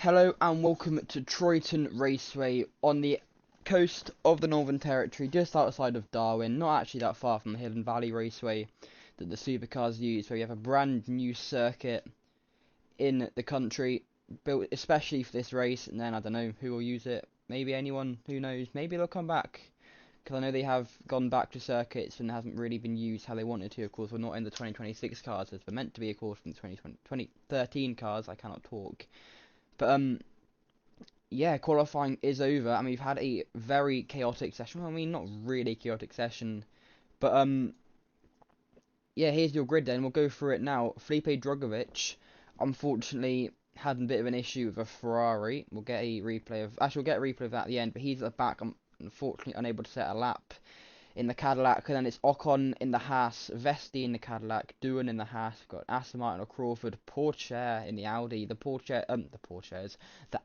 Hello and welcome to Troyton Raceway on the coast of the Northern Territory, just outside of Darwin, not actually that far from the Hill and Valley Raceway that the supercars use, where you have a brand new circuit in the country, built especially for this race, and then I don't know who will use it, maybe anyone, who knows, maybe they'll come back, because I know they have gone back to circuits and hasn't really been used how they wanted to. Of course, we're not in the 2026 cars, as they're meant to be, of course, from the 2013 cars. I cannot talk. But yeah, qualifying is over, and we've had a very chaotic session. Well, I mean, not really chaotic session, but yeah, here's your grid then. We'll go through it now. Felipe Drugovich, unfortunately, had a bit of an issue with a Ferrari. We'll get a replay of, actually, we'll get a replay of that at the end, but he's at the back, unfortunately unable to set a lap in the Cadillac, and then it's Ocon in the Haas, Vesti in the Cadillac, Doohan in the Haas, we've got Aston Martin or Crawford, Pourchaire in the Audi, the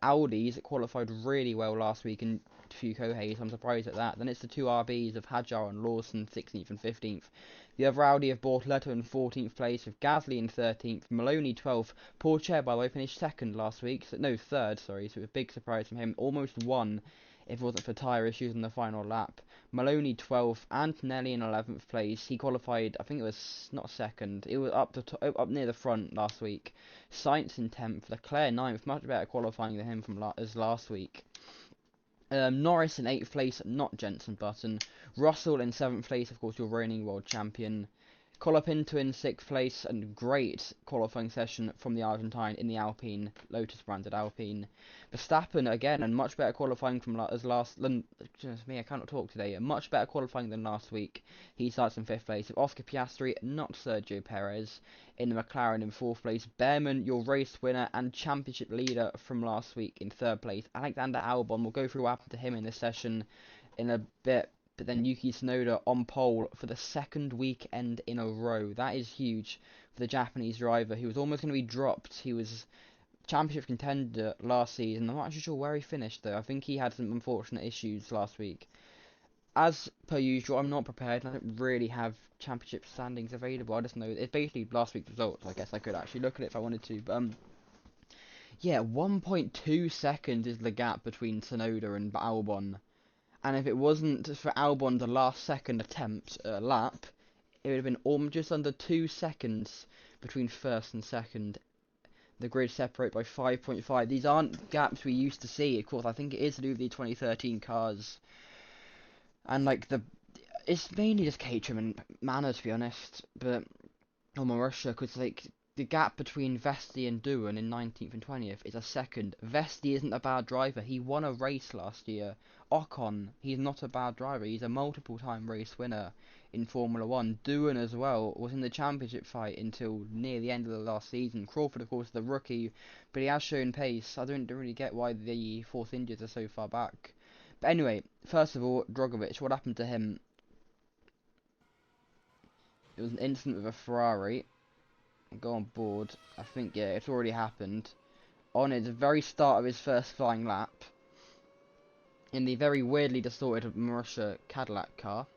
Audis qualified really well last week in Fukuoka, so I'm surprised at that. Then it's the two RBs of Hadjar and Lawson, 16th and 15th. The other Audi of Bortoleto in 14th place, with Gasly in 13th, Maloney 12th. Pourchaire, by the way, finished second last week, no, third, sorry, so it was a big surprise from him, almost won if it wasn't for tyre issues in the final lap. Maloney 12th, Antonelli in 11th place. He qualified, I think it was not second, it was up near the front last week. Sainz in 10th, Leclerc 9th, much better qualifying than him from as last week. Norris in 8th place, not Jenson Button. Russell in 7th place, of course, your reigning world champion. Colapinto in 6th place, and great qualifying session from the Argentine in the Alpine, Lotus branded Alpine. Verstappen again, and much better qualifying from just me, I cannot talk today. Much better qualifying than last week. He starts in 5th place. With Oscar Piastri, not Sergio Perez, in the McLaren in 4th place. Behrman, your race winner and championship leader from last week, in 3rd place. Alexander Albon, we'll go through what happened to him in this session in a bit. But then Yuki Tsunoda on pole for the second weekend in a row. That is huge for the Japanese driver, who was almost going to be dropped. He was championship contender last season. I'm not actually sure where he finished, though. I think he had some unfortunate issues last week. As per usual, I'm not prepared. I don't really have championship standings available. I just know it's basically last week's results. I guess I could actually look at it if I wanted to. But yeah, 1.2 seconds is the gap between Tsunoda and Albon. And if it wasn't for Albon's last second attempt at a lap, it would have been almost just under 2 seconds between first and second. The grid separate by 5.5. These aren't gaps we used to see. Of course, I think it is to do with the 2013 cars. And like it's mainly just Caterham and Manor, to be honest. But or Marussia, because like the gap between Vesti and Doohan in 19th and 20th is a second. Vesti isn't a bad driver. He won a race last year. Ocon, he's not a bad driver. He's a multiple-time race winner in Formula 1. Doohan as well was in the championship fight until near the end of the last season. Crawford, of course, the rookie, but he has shown pace. I don't really get why the Force Indians are so far back. But anyway, first of all, Drugovich, what happened to him? It was an incident with a Ferrari. Go on board. I think, yeah, it's already happened. On the very start of his first flying lap, in the very weirdly distorted Marussia Cadillac car.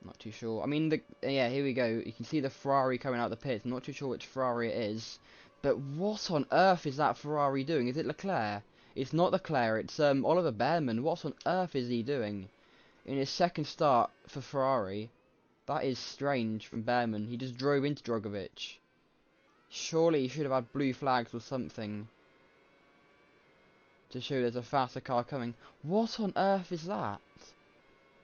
Not too sure. I mean, yeah, here we go. You can see the Ferrari coming out of the pits. I'm not too sure which Ferrari it is. But what on earth is that Ferrari doing? Is it Leclerc? It's not Leclerc, it's Oliver Behrman. What on earth is he doing in his second start for Ferrari? That is strange from Behrman. He just drove into Drugovich. Surely he should have had blue flags or something to show there's a faster car coming. What on earth is that?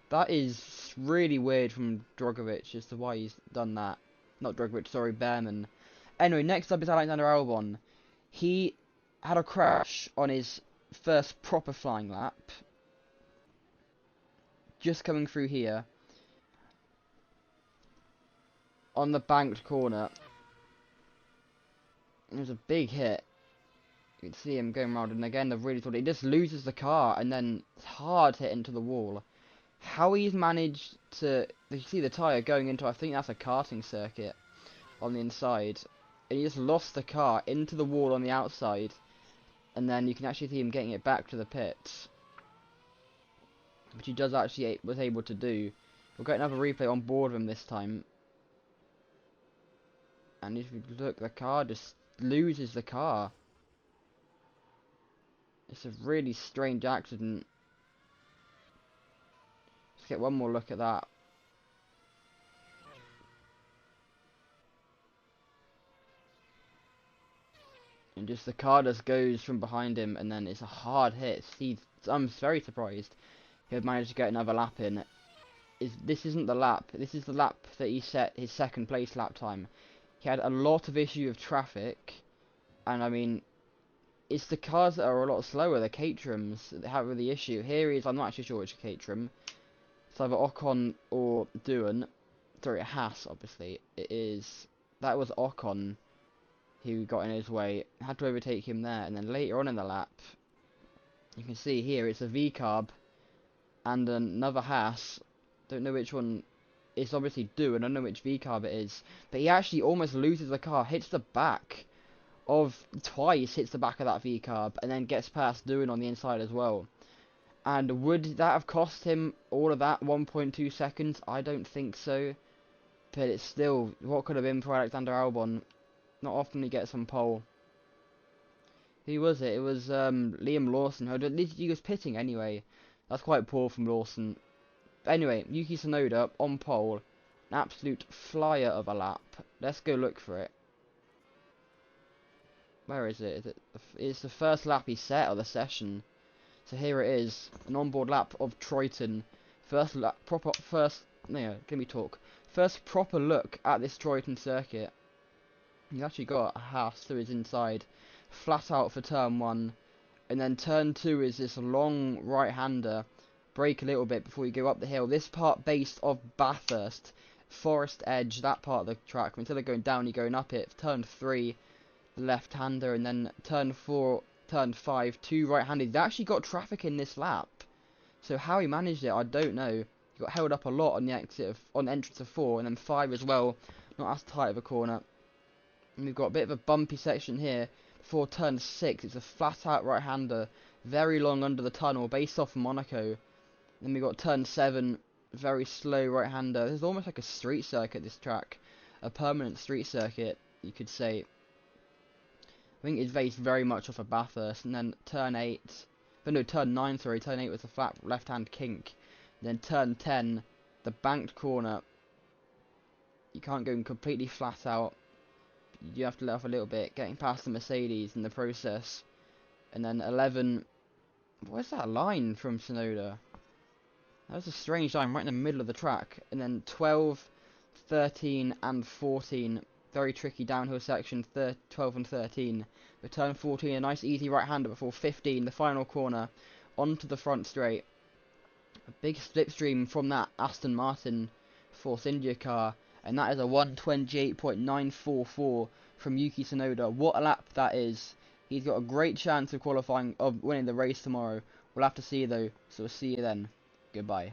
That is really weird from Drugovich as to why he's done that. Not Drugovich, sorry, Behrman. Anyway, next up is Alexander Albon. He had a crash on his first proper flying lap. Just coming through here. On the banked corner. It was a big hit. You can see him going around, and again, the really thought he just loses the car, and then it's hard hit into the wall. How he's managed to, you see the tyre going into, I think that's a karting circuit on the inside, and he just lost the car into the wall on the outside, and then you can actually see him getting it back to the pits, which he does actually was able to do. We'll get another replay on board of him this time, and if you look, the car just loses the car. It's a really strange accident. Let's get one more look at that. And just the car just goes from behind him, and then it's a hard hit. I'm very surprised he'd managed to get another lap in. This isn't the lap. This is the lap that he set his second place lap time. He had a lot of issue with traffic, and I mean, it's the cars that are a lot slower, the Caterhams, that have the issue. Here he is, I'm not actually sure which Caterham. It's either Ocon or Doohan. Sorry, Haas, obviously. That was Ocon who got in his way. Had to overtake him there, and then later on in the lap, you can see here, it's a V-carb and another Haas. Don't know which one. It's obviously Doohan, I don't know which V-carb it is. But he actually almost loses the car, hits the back twice hits the back of that V-carb, and then gets past Doohan on the inside as well. And would that have cost him all of that 1.2 seconds? I don't think so. But it's still, what could have been for Alexander Albon? Not often he gets on pole. Who was it? It was Liam Lawson. At least he was pitting anyway. That's quite poor from Lawson. But anyway, Yuki Tsunoda on pole. An absolute flyer of a lap. Let's go look for it. Where is it? It's the first lap he set of the session. So here it is, an onboard lap of Troyton. First proper look at this Troyton circuit. He's actually got a Haas to his inside, flat out for turn 1, and then turn 2 is this long right-hander. Brake a little bit before you go up the hill. This part based off Bathurst, Forest Edge, that part of the track. Instead of going down, you're going up it. Turn 3. Left-hander, and then turn 4, turn 5, 2 right-handed. They actually got traffic in this lap, so how he managed it, I don't know. He got held up a lot on the entrance of 4, and then 5 as well. Not as tight of a corner. And we've got a bit of a bumpy section here before turn 6. It's a flat-out right-hander, very long under the tunnel, based off Monaco. Then we got turn 7, very slow right-hander. This is almost like a street circuit. This track, a permanent street circuit, you could say. I think it's based very much off of Bathurst, and then turn 9, sorry, turn 8 was a flat left-hand kink. Then turn 10, the banked corner. You can't go completely flat out. You have to let off a little bit, getting past the Mercedes in the process. And then 11, where's that line from Tsunoda? That was a strange line right in the middle of the track. And then 12, 13 and 14. Very tricky downhill section, 12 and 13. But turn 14, a nice easy right-hander before 15, the final corner, onto the front straight. A big slipstream from that Aston Martin Force India car, and that is a 128.944 from Yuki Tsunoda. What a lap that is. He's got a great chance of winning the race tomorrow. We'll have to see though, so we'll see you then. Goodbye.